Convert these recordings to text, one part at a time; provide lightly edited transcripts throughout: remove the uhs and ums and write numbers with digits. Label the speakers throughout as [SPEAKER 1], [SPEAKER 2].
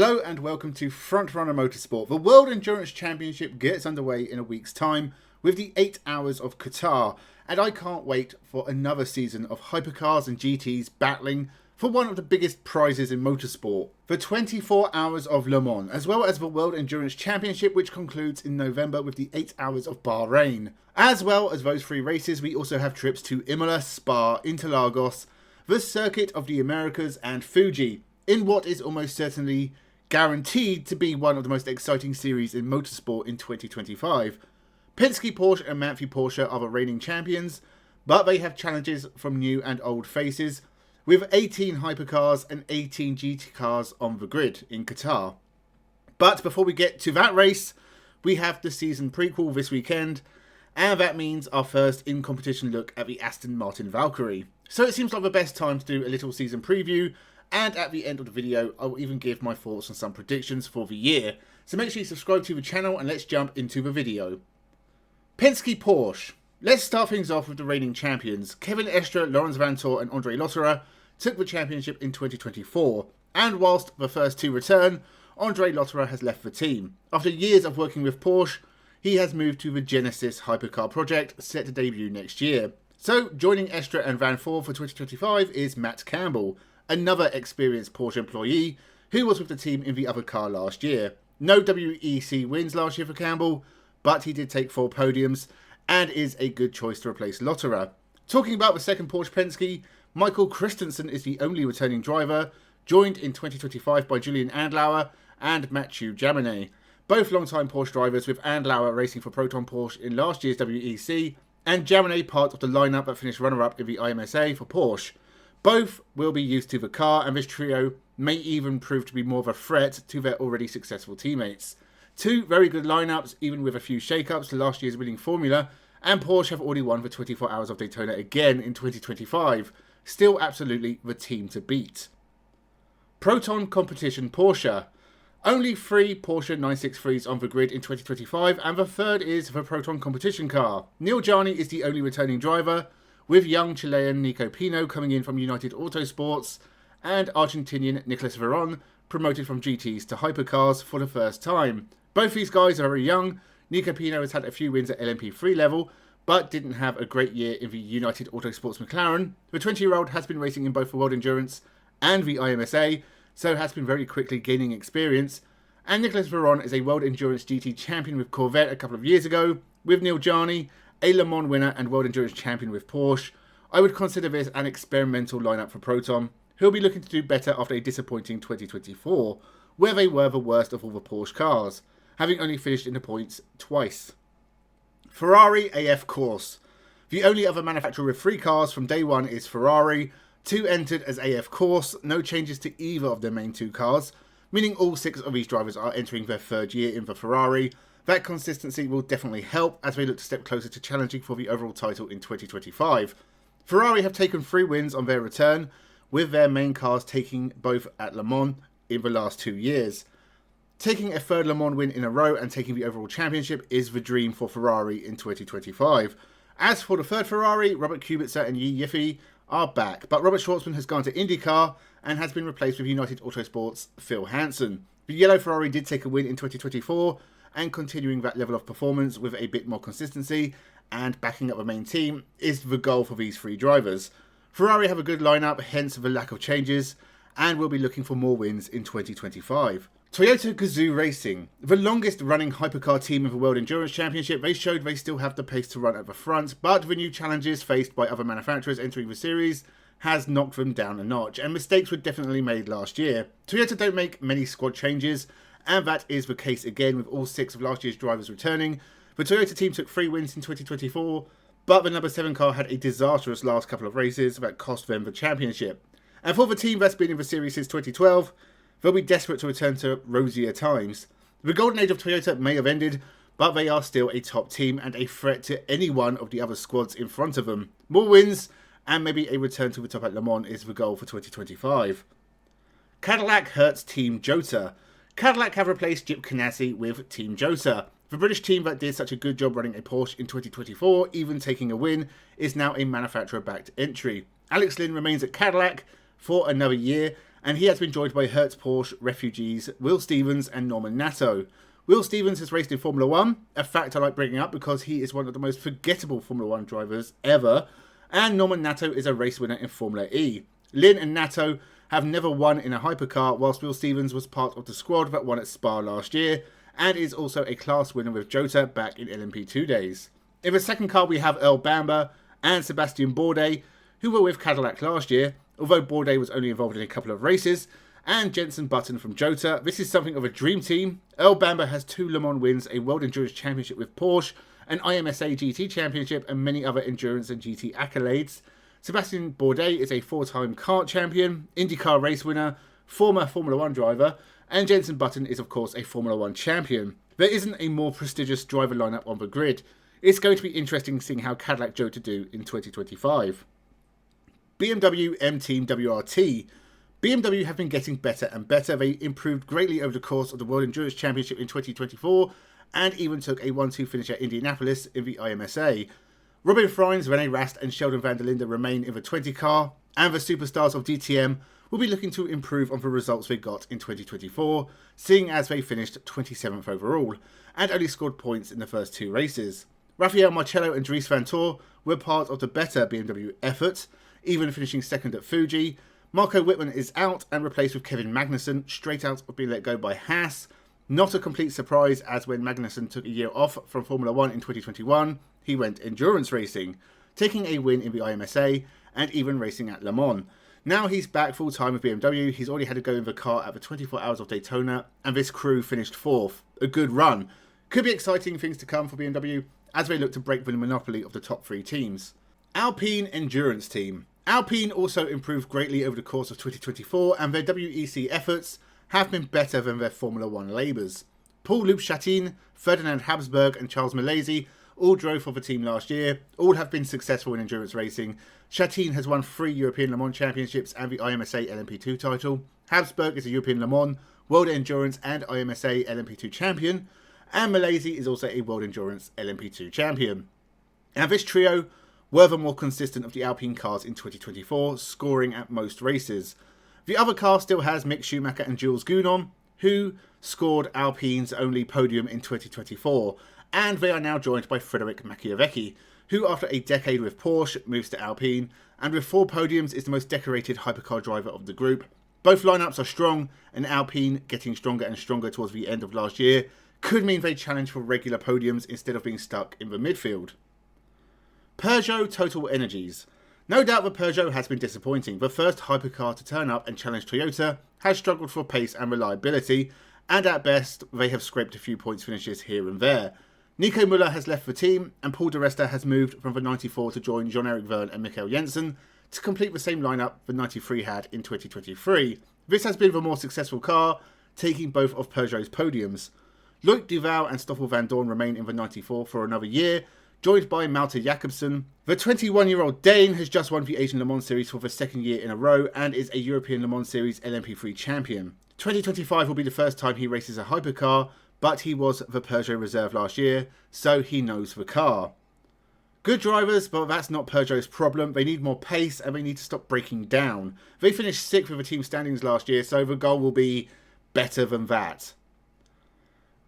[SPEAKER 1] Hello and welcome to Frontrunner Motorsport. The World Endurance Championship gets underway in a week's time with the 8 hours of Qatar, and I can't wait for another season of hypercars and GTs battling for one of the biggest prizes in motorsport, the 24 hours of Le Mans, as well as the World Endurance Championship, which concludes in November with the 8 hours of Bahrain. As well as those 3 races, we also have trips to Imola, Spa, Interlagos, the Circuit of the Americas and Fuji, in what is almost certainly guaranteed to be one of the most exciting series in motorsport in 2025. Penske Porsche and Manthey Porsche are the reigning champions, but they have challenges from new and old faces, with 18 hypercars and 18 GT cars on the grid in Qatar. But before we get to that race, we have the season prequel this weekend, and that means our first in-competition look at the Aston Martin Valkyrie. So it seems like the best time to do a little season preview, and at the end of the video, I will even give my thoughts on some predictions for the year. So make sure you subscribe to the channel and let's jump into the video. Penske Porsche. Let's start things off with the reigning champions. Kevin Estre, Laurens Vanthoor and Andre Lotterer took the championship in 2024. And whilst the first 2 return, Andre Lotterer has left the team. After years of working with Porsche, he has moved to the Genesis Hypercar project, set to debut next year. So joining Estre and Vanthoor for 2025 is Matt Campbell, another experienced Porsche employee who was with the team in the other car last year. No WEC wins last year for Campbell, but he did take 4 podiums and is a good choice to replace Lotterer. Talking about the second Porsche Penske, Michael Christensen is the only returning driver, joined in 2025 by Julian Andlauer and Mathieu Jaminet. Both long-time Porsche drivers, with Andlauer racing for Proton Porsche in last year's WEC, and Jaminet part of the lineup that finished runner-up in the IMSA for Porsche. Both will be used to the car, and this trio may even prove to be more of a threat to their already successful teammates. 2 very good lineups, even with a few shake-ups to last year's winning formula, and Porsche have already won the 24 Hours of Daytona again in 2025. Still absolutely the team to beat. Proton Competition Porsche. Only 3 Porsche 963s on the grid in 2025, and the third is the Proton Competition car. Neil Jani is the only returning driver, with young Chilean Nico Pino coming in from United Autosports, and Argentinian Nicolas Veron promoted from GTs to hypercars for the first time. Both these guys are very young. Nico Pino has had a few wins at LMP3 level, but didn't have a great year in the United Autosports McLaren. The 20-year-old has been racing in both the World Endurance and the IMSA, so has been very quickly gaining experience. And Nicolas Veron is a World Endurance GT champion with Corvette a couple of years ago, with Neil Jani, a Le Mans winner and World Endurance champion with Porsche. I would consider this an experimental lineup for Proton, who'll be looking to do better after a disappointing 2024, where they were the worst of all the Porsche cars, having only finished in the points twice. Ferrari AF Course. The only other manufacturer with 3 cars from day one is Ferrari. 2 entered as AF Course, no changes to either of their main 2 cars, meaning all 6 of these drivers are entering their 3rd year in the Ferrari. That consistency will definitely help as they look to step closer to challenging for the overall title in 2025. Ferrari have taken 3 wins on their return, with their main cars taking both at Le Mans in the last 2 years. Taking a 3rd Le Mans win in a row and taking the overall championship is the dream for Ferrari in 2025. As for the 3rd Ferrari, Robert Kubica and Yi Yiffy are back, but Robert Schwartzman has gone to IndyCar and has been replaced with United Autosports' Phil Hansen. The yellow Ferrari did take a win in 2024, and continuing that level of performance with a bit more consistency and backing up the main team is the goal for these 3 drivers. Ferrari have a good lineup, hence the lack of changes, and will be looking for more wins in 2025. Toyota Gazoo Racing. The longest running hypercar team in the World Endurance Championship, they showed they still have the pace to run at the front, but the new challenges faced by other manufacturers entering the series has knocked them down a notch, and mistakes were definitely made last year. Toyota don't make many squad changes, and that is the case again with all 6 of last year's drivers returning. The Toyota team took 3 wins in 2024, but the number 7 car had a disastrous last couple of races that cost them the championship. And for the team that's been in the series since 2012, they'll be desperate to return to rosier times. The golden age of Toyota may have ended, but they are still a top team and a threat to any one of the other squads in front of them. More wins and maybe a return to the top at Le Mans is the goal for 2025. Cadillac Hertz Team Jota. Cadillac have replaced Jip Ganassi with Team Jota. The British team that did such a good job running a Porsche in 2024, even taking a win, is now a manufacturer-backed entry. Alex Lynn remains at Cadillac for another year, and he has been joined by Hertz Porsche refugees Will Stevens and Norman Nato. Will Stevens has raced in Formula 1, a fact I like bringing up because he is one of the most forgettable Formula 1 drivers ever, and Norman Nato is a race winner in Formula E. Lynn and Nato have never won in a hypercar, whilst Will Stevens was part of the squad that won at Spa last year, and is also a class winner with Jota back in LMP2 days. In the second car we have Earl Bamber and Sebastian Bourdais, who were with Cadillac last year, although Bourdais was only involved in a couple of races, and Jenson Button from Jota. This is something of a dream team. Earl Bamber has 2 Le Mans wins, a World Endurance Championship with Porsche, an IMSA GT Championship, and many other endurance and GT accolades. Sebastian Bourdais is a 4-time kart champion, IndyCar race winner, former Formula 1 driver, and Jenson Button is of course a Formula 1 champion. There isn't a more prestigious driver lineup on the grid. It's going to be interesting seeing how Cadillac Jota do in 2025. BMW M Team WRT. BMW have been getting better and better. They improved greatly over the course of the World Endurance Championship in 2024 and even took a 1-2 finish at Indianapolis in the IMSA. Robin Freins, Rene Rast and Sheldon van der Linde remain in the 20 car, and the superstars of DTM will be looking to improve on the results they got in 2024, seeing as they finished 27th overall and only scored points in the first 2 races. Rafael Marcello and Dries Vanthoor were part of the better BMW effort, even finishing second at Fuji. Marco Wittmann is out and replaced with Kevin Magnussen, straight out of being let go by Haas. Not a complete surprise, as when Magnussen took a year off from Formula 1 in 2021, he went endurance racing, taking a win in the IMSA and even racing at Le Mans. Now he's back full time with BMW. He's already had to go in the car at the 24 Hours of Daytona, and this crew finished 4th. A good run. Could be exciting things to come for BMW as they look to break the monopoly of the top 3 teams. Alpine Endurance Team. Alpine also improved greatly over the course of 2024, and their WEC efforts have been better than their Formula 1 labours. Paul-Loup Chatin, Ferdinand Habsburg and Charles Malaysia all drove for the team last year. All have been successful in endurance racing. Chatin has won 3 European Le Mans Championships and the IMSA LMP2 title. Habsburg is a European Le Mans, World Endurance and IMSA LMP2 champion. And Malaysia is also a World Endurance LMP2 champion. And this trio were the more consistent of the Alpine cars in 2024, scoring at most races. The other car still has Mick Schumacher and Jules Gounon, who scored Alpine's only podium in 2024, and they are now joined by Frédéric Machiavecchi, who after a decade with Porsche moves to Alpine, and with 4 podiums is the most decorated hypercar driver of the group. Both lineups are strong, and Alpine, getting stronger and stronger towards the end of last year, could mean they challenge for regular podiums instead of being stuck in the midfield. Peugeot Total Energies. No doubt that Peugeot has been disappointing. The first hypercar to turn up and challenge Toyota has struggled for pace and reliability, and at best they have scraped a few points finishes here and there. Nico Müller has left the team, and Paul di Resta has moved from the 94 to join Jean-Eric Vergne and Michael Jensen to complete the same lineup the 93 had in 2023. This has been the more successful car, taking both of Peugeot's podiums. Loic Duval and Stoffel van Dorn remain in the 94 for another year, joined by Malte Jacobsen. The 21-year-old Dane has just won the Asian Le Mans Series for the 2nd year in a row and is a European Le Mans Series LMP3 champion. 2025 will be the first time he races a hypercar, but he was the Peugeot reserve last year, so he knows the car. Good drivers, but that's not Peugeot's problem. They need more pace and they need to stop breaking down. They finished 6th with the team standings last year, so the goal will be better than that.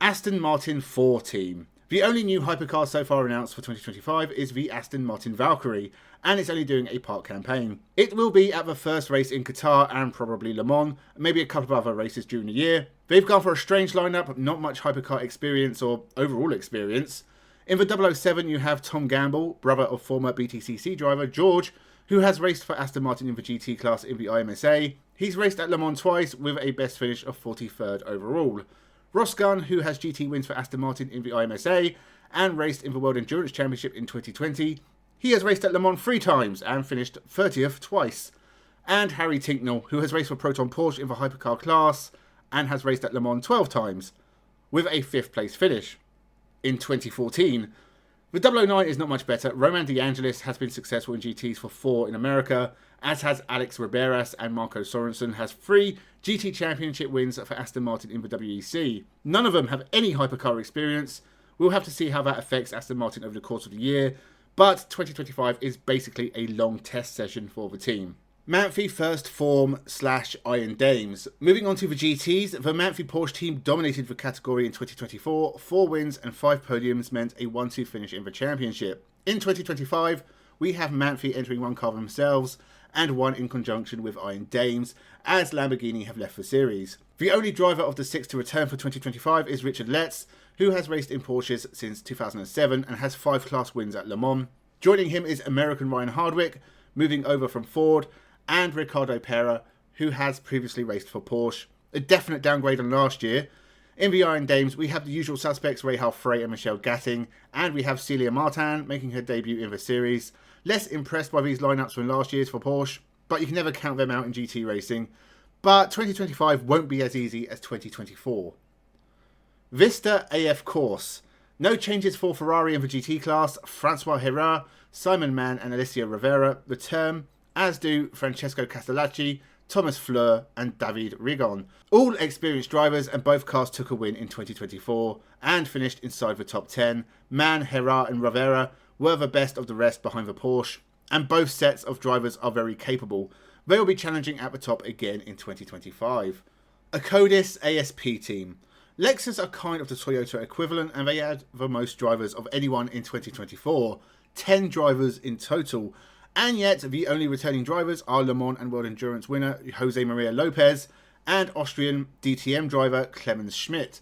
[SPEAKER 1] Aston Martin 4 team. The only new hypercar so far announced for 2025 is the Aston Martin Valkyrie, and it's only doing a park campaign. It will be at the first race in Qatar and probably Le Mans, maybe a couple of other races during the year. They've gone for a strange lineup, not much hypercar experience or overall experience. In the 007 you have Tom Gamble, brother of former BTCC driver George, who has raced for Aston Martin in the GT class in the IMSA. He's raced at Le Mans twice with a best finish of 43rd overall. Ross Gunn, who has GT wins for Aston Martin in the IMSA and raced in the World Endurance Championship in 2020. He has raced at Le Mans 3 times and finished 30th twice. And Harry Tinknell, who has raced for Proton Porsche in the hypercar class and has raced at Le Mans 12 times, with a 5th place finish. In 2014, the 009 is not much better. Roman De Angelis has been successful in GTs for 4 in America, as has Alex Riberas, and Marco Sorensen has 3 GT Championship wins for Aston Martin in the WEC. None of them have any hypercar experience. We'll have to see how that affects Aston Martin over the course of the year, but 2025 is basically a long test session for the team. Manthey first form / Iron Dames. Moving on to the GTs, the Manthey Porsche team dominated the category in 2024. 4 wins and 5 podiums meant a 1-2 finish in the championship. In 2025, we have Manthey entering one car themselves and one in conjunction with Iron Dames, as Lamborghini have left the series. The only driver of the 6 to return for 2025 is Richard Letts, who has raced in Porsches since 2007 and has 5 class wins at Le Mans. Joining him is American Ryan Hardwick, moving over from Ford, and Ricardo Pera, who has previously raced for Porsche. A definite downgrade on last year. In the Iron Dames, we have the usual suspects Rahal Frey and Michelle Gatting, and we have Celia Martin making her debut in the series. Less impressed by these lineups from last year's for Porsche, but you can never count them out in GT racing. But 2025 won't be as easy as 2024. Vista AF Course. No changes for Ferrari in the GT class. Francois Herrera, Simon Mann and Alicia Rivera return, as do Francesco Castellacci, Thomas Fleur and David Rigon. All experienced drivers, and both cars took a win in 2024 and finished inside the top 10. Mann, Herrera and Rivera were the best of the rest behind the Porsche, and both sets of drivers are very capable. They will be challenging at the top again in 2025. Acodis ASP team. Lexus are kind of the Toyota equivalent, and they had the most drivers of anyone in 2024. 10 drivers in total. And yet, the only returning drivers are Le Mans and World Endurance winner Jose Maria Lopez and Austrian DTM driver Clemens Schmidt.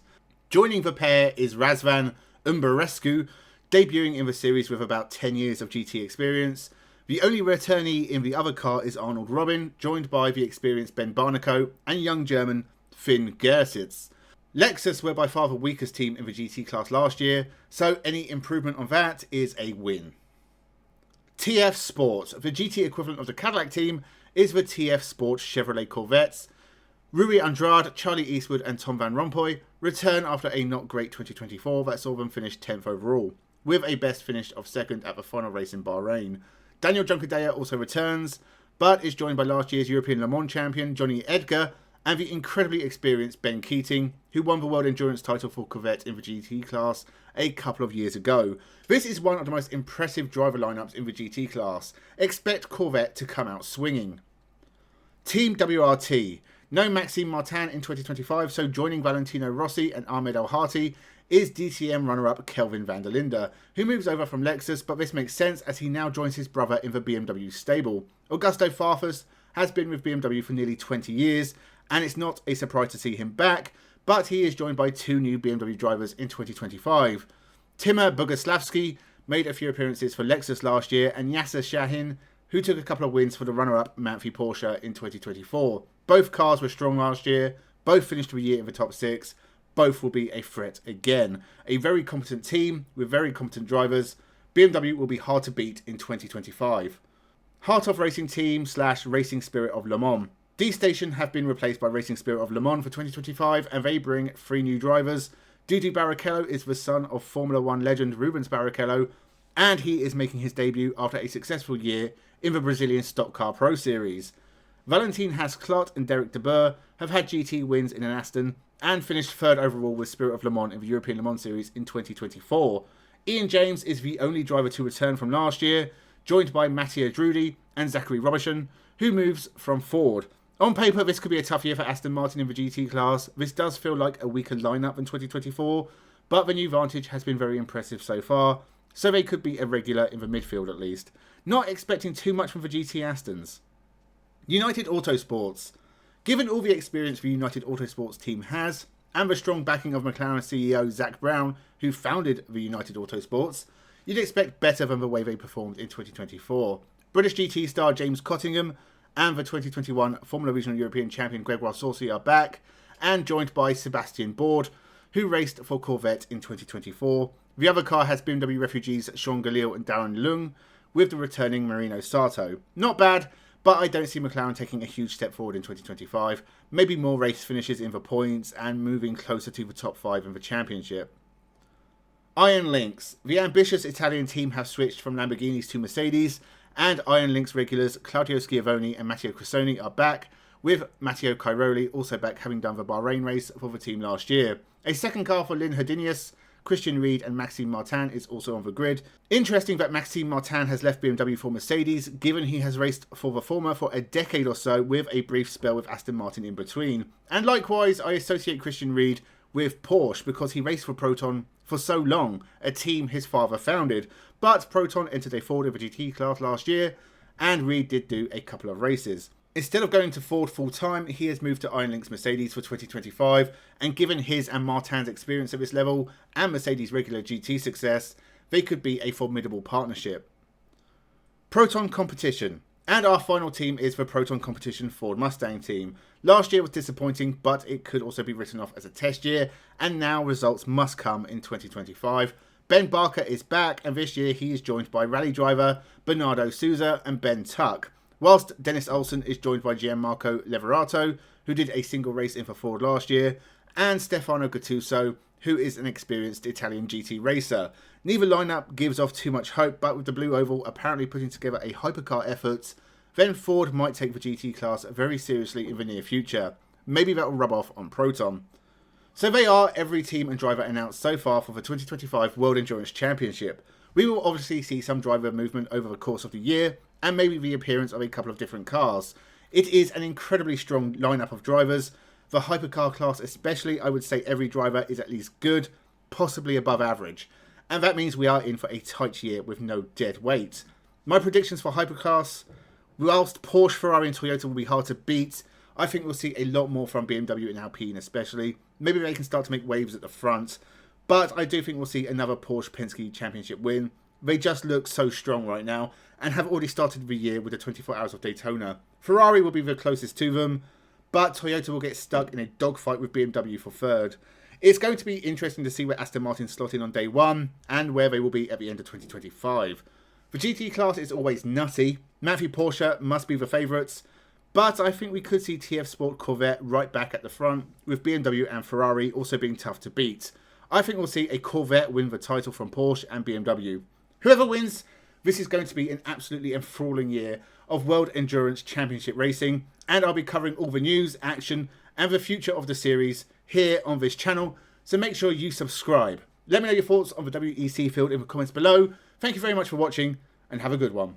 [SPEAKER 1] Joining the pair is Razvan Umberescu, debuting in the series with about 10 years of GT experience. The only returnee in the other car is Arnold Robin, joined by the experienced Ben Barnico and young German Finn Gersitz. Lexus were by far the weakest team in the GT class last year, so any improvement on that is a win. TF Sport. The GT equivalent of the Cadillac team is the TF Sport Chevrolet Corvettes. Rui Andrade, Charlie Eastwood and Tom Van Rompuy return after a not great 2024 that saw them finish 10th overall, with a best finish of 2nd at the final race in Bahrain. Daniel Juncadella also returns, but is joined by last year's European Le Mans champion Johnny Edgar and the incredibly experienced Ben Keating, who won the World Endurance title for Corvette in the GT class a couple of years ago. This is one of the most impressive driver lineups in the GT class. Expect Corvette to come out swinging. Team WRT. No Maxime Martin in 2025, so joining Valentino Rossi and Ahmed El-Hati is DTM runner-up Kelvin van der Linde, who moves over from Lexus, but this makes sense as he now joins his brother in the BMW stable. Augusto Farfus has been with BMW for nearly 20 years, and it's not a surprise to see him back, but he is joined by 2 new BMW drivers in 2025. Timur Boguslavski made a few appearances for Lexus last year, and Yasser Shahin, who took a couple of wins for the runner-up Manthey Porsche in 2024. Both cars were strong last year, both finished the year in the top 6, both will be a threat again. A very competent team with very competent drivers. BMW will be hard to beat in 2025. Heart of Racing Team / Racing Spirit of Le Mans. D-Station have been replaced by Racing Spirit of Le Mans for 2025, and they bring 3 new drivers. Dudu Barrichello is the son of Formula 1 legend Rubens Barrichello, and he is making his debut after a successful year in the Brazilian Stock Car Pro Series. Valentin Haas-Clot and Derek De Boer have had GT wins in an Aston and finished 3rd overall with Spirit of Le Mans in the European Le Mans Series in 2024. Ian James is the only driver to return from last year, joined by Mattia Drudi and Zachary Robertson, who moves from Ford. On paper, this could be a tough year for Aston Martin in the GT class. This does feel like a weaker lineup than 2024, but the new Vantage has been very impressive so far, so they could be a regular in the midfield at least. Not expecting too much from the GT Astons. United Autosports. Given all the experience the United Autosports team has, and the strong backing of McLaren CEO Zak Brown, who founded the United Autosports, you'd expect better than the way they performed in 2024. British GT star James Cottingham and the 2021 Formula Regional European champion Gregoire Saucy are back, and joined by Sebastian Board, who raced for Corvette in 2024. The other car has BMW refugees Sean Galil and Darren Lung, with the returning Marino Sato. Not bad, but I don't see McLaren taking a huge step forward in 2025. Maybe more race finishes in the points and moving closer to the top 5 in the championship. Iron Lynx. The ambitious Italian team have switched from Lamborghinis to Mercedes, and Iron Lynx regulars Claudio Schiavone and Matteo Cressoni are back, with Matteo Cairoli also back, having done the Bahrain race for the team last year. A second car for Lynn Herdinius, Christian Ried and Maxime Martin is also on the grid. Interesting that Maxime Martin has left BMW for Mercedes, given he has raced for the former for a decade or so with a brief spell with Aston Martin in between. And likewise, I associate Christian Ried with Porsche because he raced for Proton for so long, a team his father founded. But Proton entered a Ford in the GT class last year, and Ried did do a couple of races. Instead of going to Ford full-time, he has moved to Iron Lynx Mercedes for 2025, and given his and Martin's experience at this level, and Mercedes' regular GT success, they could be a formidable partnership. Proton Competition. And our final team is the Proton Competition Ford Mustang team. Last year was disappointing, but it could also be written off as a test year, and now results must come in 2025. Ben Barker is back, and this year he is joined by rally driver Bernardo Souza and Ben Tuck, whilst Dennis Olsen is joined by Gianmarco Leverato, who did a single race in for Ford last year, and Stefano Gattuso, who is an experienced Italian GT racer. Neither lineup gives off too much hope, but with the Blue Oval apparently putting together a hypercar effort, then Ford might take the GT class very seriously in the near future. Maybe that will rub off on Proton. So they are every team and driver announced so far for the 2025 World Endurance Championship. We will obviously see some driver movement over the course of the year, and maybe the appearance of a couple of different cars. It is an incredibly strong lineup of drivers. The hypercar class especially, I would say every driver is at least good, possibly above average. And that means we are in for a tight year with no dead weight. My predictions for hypercars: whilst Porsche, Ferrari and Toyota will be hard to beat, I think we'll see a lot more from BMW and Alpine especially. Maybe they can start to make waves at the front. But I do think we'll see another Porsche Penske Championship win. They just look so strong right now and have already started the year with the 24 Hours of Daytona. Ferrari will be the closest to them, but Toyota will get stuck in a dogfight with BMW for third. It's going to be interesting to see where Aston Martin slot in on day one and where they will be at the end of 2025. The GT class is always nutty. Matthew Porsche must be the favourites, but I think we could see TF Sport Corvette right back at the front, with BMW and Ferrari also being tough to beat. I think we'll see a Corvette win the title from Porsche and BMW. Whoever wins, this is going to be an absolutely enthralling year of World Endurance Championship racing, and I'll be covering all the news, action, and the future of the series here on this channel, so make sure you subscribe. Let me know your thoughts on the WEC field in the comments below. Thank you very much for watching, and have a good one.